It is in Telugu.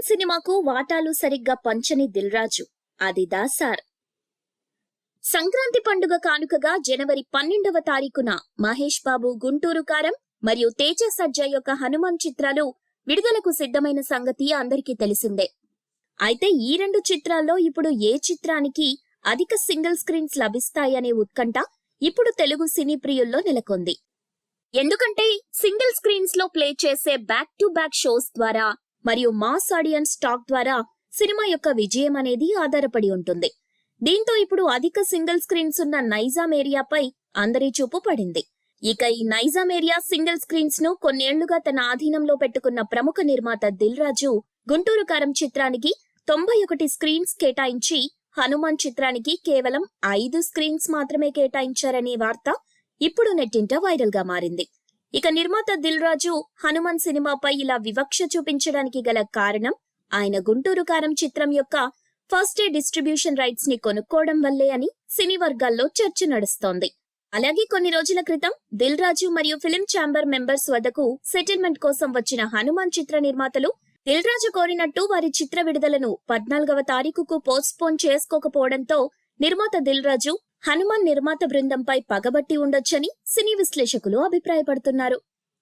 హనుమాన్ సినిమాకు వాటాలు సరిగ్గా పంచని దిల్ రాజు. అది దాసార్. సంక్రాంతి పండుగ కానుకగా జనవరి 12వ తారీఖున మహేష్ బాబు గుంటూరు కారం మరియు తేజ సజ్జా యొక్క హనుమాన్ చిత్రాలు విడుదలకు సిద్ధమైన సంగతి అందరికీ తెలిసిందే. అయితే ఈ రెండు చిత్రాల్లో ఇప్పుడు ఏ చిత్రానికి అధిక సింగిల్ స్క్రీన్స్ లభిస్తాయనే ఉత్కంఠ ఇప్పుడు తెలుగు సినీ ప్రియుల్లో నెలకొంది. ఎందుకంటే సింగిల్ స్క్రీన్స్ లో ప్లే చేసే బ్యాక్ టు బ్యాక్ షోస్ ద్వారా మరియు మాస్ ఆడియన్స్ టాక్ ద్వారా సినిమా యొక్క విజయం అనేది ఆధారపడి ఉంటుంది. దీంతో ఇప్పుడు అధిక సింగిల్ స్క్రీన్స్ ఉన్న నైజాం ఏరియాపై అందరి చూపు పడింది. ఇక ఈ నైజాం ఏరియా సింగిల్ స్క్రీన్స్ ను కొన్నేళ్లుగా తన ఆధీనంలో పెట్టుకున్న ప్రముఖ నిర్మాత దిల్ రాజు గుంటూరు కారం చిత్రానికి 91 స్క్రీన్స్ కేటాయించి హనుమాన్ చిత్రానికి కేవలం 5 స్క్రీన్స్ మాత్రమే కేటాయించారనే వార్త ఇప్పుడు నెట్టింట వైరల్ గా మారింది. ఇక నిర్మాత దిల్ రాజు హనుమాన్ సినిమాపై ఇలా వివక్ష చూపించడానికి గల కారణం ఆయన గుంటూరు కారం చిత్రం యొక్క ఫస్ట్ డే డిస్ట్రిబ్యూషన్ రైట్స్ ని కొనుక్కోవడం వల్లే అని సినీ వర్గాల్లో చర్చ నడుస్తోంది. అలాగే కొన్ని రోజుల క్రితం దిల్ రాజు మరియు ఫిలిం ఛాంబర్ మెంబర్స్ వద్దకు సెటిల్మెంట్ కోసం వచ్చిన హనుమాన్ చిత్ర నిర్మాతలు దిల్ రాజు కోరినట్టు వారి చిత్ర విడుదలను 14వ తారీఖుకు పోస్ట్పోన్ చేసుకోకపోవడంతో నిర్మాత దిల్ రాజు హనుమాన్ నిర్మాత బృందంపై పగబట్టి ఉండొచ్చని సినీ విశ్లేషకులు అభిప్రాయపడుతున్నారు.